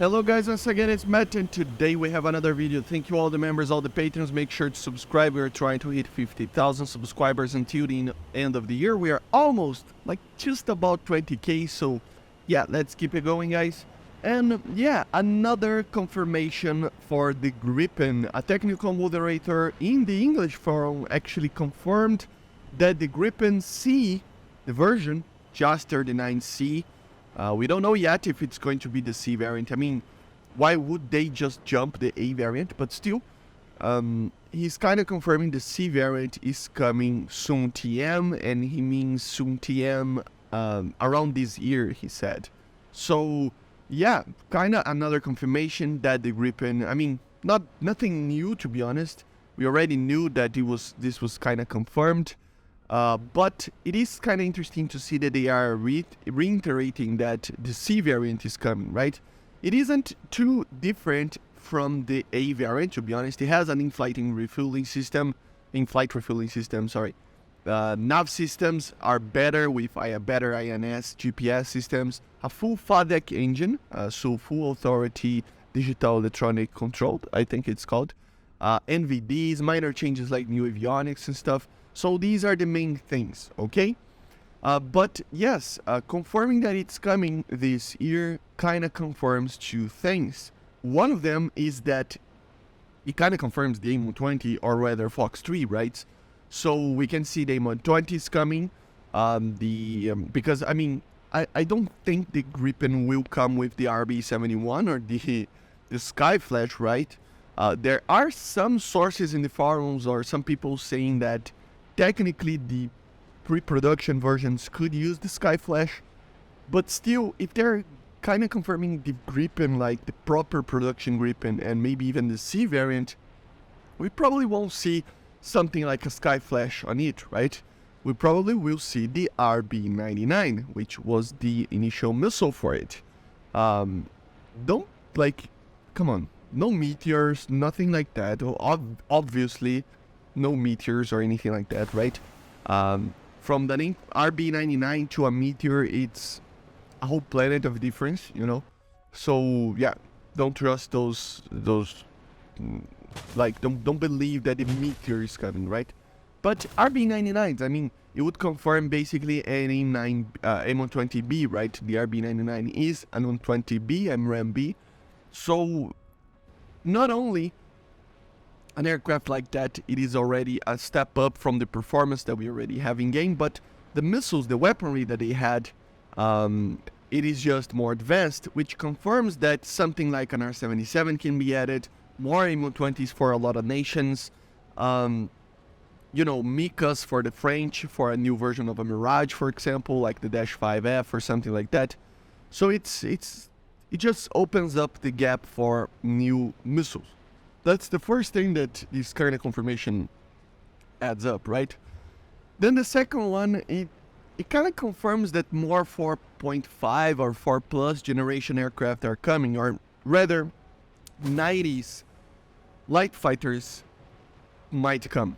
Hello guys, once again it's Matt and today we have another video. Thank you all the members, all the patrons. Make sure to subscribe. We are trying to hit 50,000 subscribers until the end of the year. We are almost, just about 20k, so yeah, let's keep it going guys. And yeah, another confirmation for the Gripen. A technical moderator in the English forum actually confirmed that the Gripen C, the version, JAS-39C, we don't know yet if it's going to be the C variant. I mean, why would they just jump the A variant? But still, he's kind of confirming the C variant is coming soon TM, and he means soon TM around this year, he said. So, yeah, kind of another confirmation that the Gripen, I mean, nothing new to be honest. We already knew that this was kind of confirmed. But it is kind of interesting to see that they are reiterating that the C variant is coming, right? It isn't too different from the A variant, to be honest. It has an in-flight refueling system, sorry. Nav systems are better with better INS, GPS systems, a full FADEC engine, so full authority digital electronic control, I think it's called. NVDs, minor changes like new avionics and stuff. So these are the main things, okay? But yes, confirming that it's coming this year kind of confirms two things. One of them is that it kind of confirms the AIM-120, or rather Fox 3, right? So we can see the AIM-120 is coming. Because I mean, I don't think the Gripen will come with the RB71 or the Skyflash, right? There are some sources in the forums or some people saying that technically the pre-production versions could use the Skyflash, but still, if they're kind of confirming the Gripen, like the proper production Gripen, and maybe even the C variant, we probably won't see something like a Skyflash on it, right? We probably will see the RB99, which was the initial missile for it. Come on, no meteors, nothing like that. Obviously, no meteors or anything like that, right? From the RB99 to a meteor, it's a whole planet of difference, you know? So, yeah, don't trust those don't believe that the meteor is coming, right? But RB99s, I mean, it would confirm basically an M120B, right? The RB99 is an M120B, MRAM-B. So, not only an aircraft like that, it is already a step up from the performance that we already have in game, but the missiles, the weaponry that they had, it is just more advanced, which confirms that something like an R-77 can be added, more M120s for a lot of nations, you know, MICAs for the French, for a new version of a Mirage, for example, like the Dash 5F or something like that. So it just opens up the gap for new missiles. That's the first thing that this kind of confirmation adds up, right? Then the second one, it kind of confirms that more 4.5 or 4 plus generation aircraft are coming, or rather 90s light fighters might come.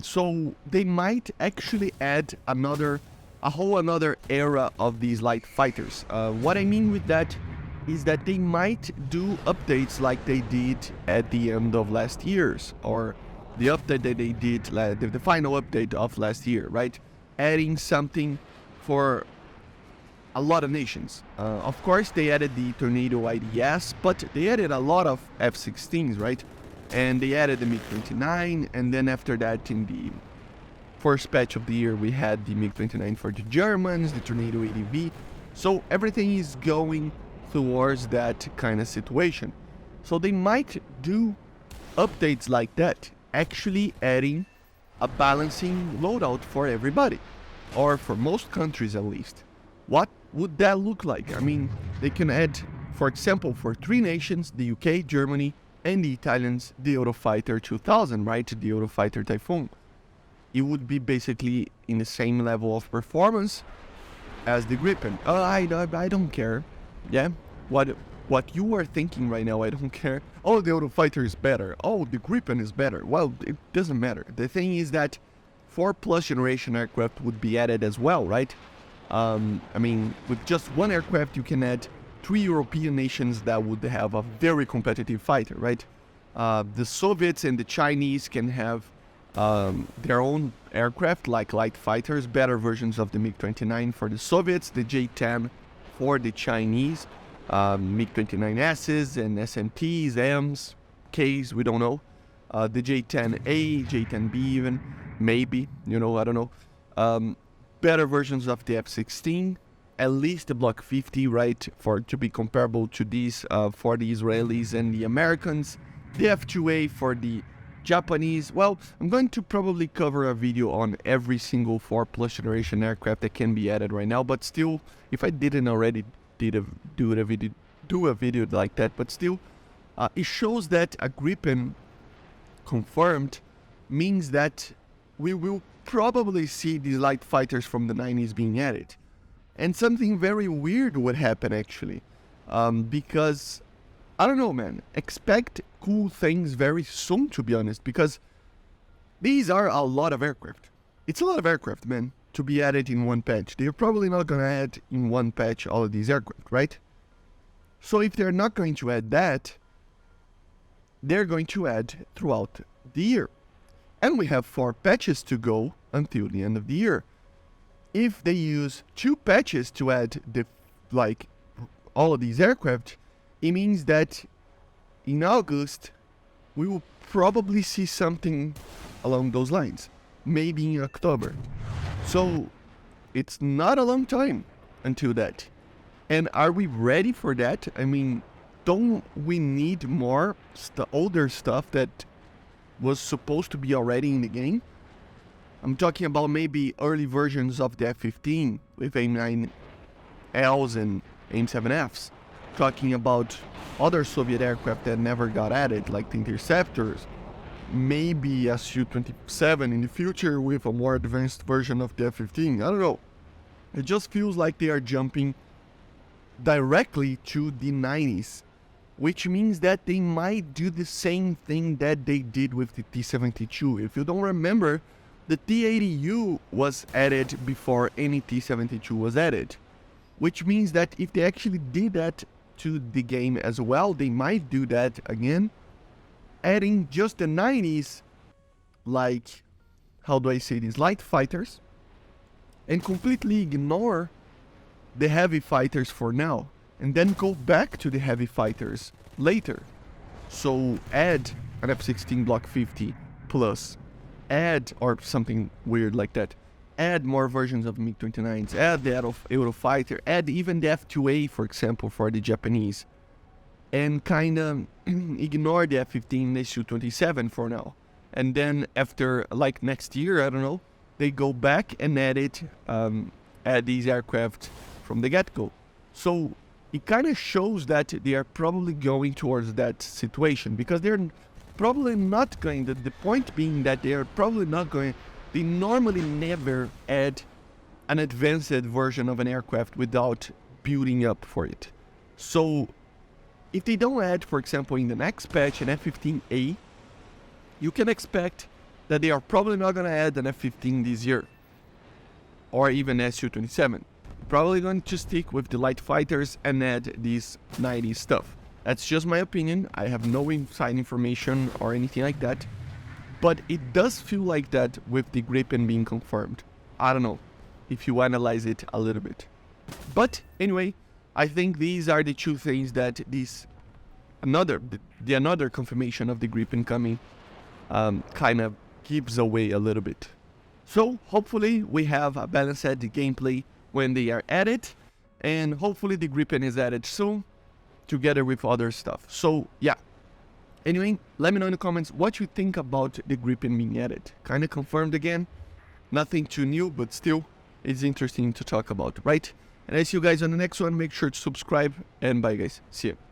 So they might actually add a whole another era of these light fighters. What I mean with that is that they might do updates like they did at the end of last year's, or the update that they did, the final update of last year, right? Adding something for a lot of nations. Of course, they added the Tornado IDS, but they added a lot of F-16s, right? And they added the MiG-29, and then after that, in the first patch of the year, we had the MiG-29 for the Germans, the Tornado 80V. So everything is going towards that kind of situation. So they might do updates like that, actually adding a balancing loadout for everybody, or for most countries at least. What would that look like? I mean, they can add, for example, for 3 nations, the UK, Germany, and the Italians, the Eurofighter 2000, right? The Eurofighter Typhoon. It would be basically in the same level of performance as the Gripen. I don't care. Yeah, what you are thinking right now, I don't care. Oh, the Eurofighter is better. Oh, the Gripen is better. Well, it doesn't matter. The thing is that 4 plus generation aircraft would be added as well, right? I mean, with just one aircraft, you can add three European nations that would have a very competitive fighter, right? The Soviets and the Chinese can have their own aircraft, like light fighters, better versions of the MiG-29 for the Soviets, the J-10 for the Chinese, MiG-29Ss and SMTs, Ms, Ks, we don't know. The J-10A, J-10B even, maybe, you know, I don't know. Better versions of the F-16, at least the Block 50, right, to be comparable to these for the Israelis and the Americans. The F-2A for the Japanese. Well, I'm going to probably cover a video on every single 4+ generation aircraft that can be added right now, but still, if I didn't already do a video like that, but still, it shows that a Gripen confirmed means that we will probably see these light fighters from the 90s being added. And something very weird would happen actually, because, I don't know, man, expect cool things very soon, to be honest, because these are a lot of aircraft. It's a lot of aircraft, man, to be added in one patch. They're probably not going to add in one patch all of these aircraft, right? So if they're not going to add that, they're going to add throughout the year. And we have 4 patches to go until the end of the year. If they use 2 patches to add all of these aircraft, it means that in August we will probably see something along those lines, maybe in October. So it's not a long time until that. And are we ready for that? I mean, don't we need more older stuff that was supposed to be already in the game? I'm talking about maybe early versions of the F-15 with AIM-9Ls and AIM-7Fs. Talking about other Soviet aircraft that never got added, like the interceptors. Maybe a Su-27 in the future with a more advanced version of the F-15. I don't know. It just feels like they are jumping directly to the 90s. Which means that they might do the same thing that they did with the T-72. If you don't remember, the T-80U was added before any T-72 was added. Which means that if they actually did that to the game as well, they might do that again, adding just the 90s, like, how do I say this, light fighters, and completely ignore the heavy fighters for now, and then go back to the heavy fighters later. So add an F-16 Block 50 plus, add, or something weird like that, add more versions of MiG-29s, add the Eurofighter, add even the F-2A, for example, for the Japanese, and kind of ignore the F-15, the Su-27 for now. And then after, like next year, I don't know, they go back and add these aircraft from the get-go. So it kind of shows that they are probably going towards that situation, because they're probably not going, the point being that they are probably not going, they normally never add an advanced version of an aircraft without building up for it. So if they don't add, for example, in the next patch an F-15A, you can expect that they are probably not going to add an F-15 this year, or even Su-27. Probably going to stick with the light fighters and add these 90s stuff. That's just my opinion. I have no inside information or anything like that. But it does feel like that with the Gripen being confirmed. I don't know if you analyze it a little bit. But anyway, I think these are the 2 things that another confirmation of the Gripen coming kind of gives away a little bit. So hopefully we have a balanced gameplay when they are added, and hopefully the Gripen is added soon together with other stuff. So yeah, anyway, let me know in the comments what you think about the Gripen being added. Kind of confirmed again, nothing too new, but still it's interesting to talk about, right? And I see you guys on the next one. Make sure to subscribe, and bye guys, see you.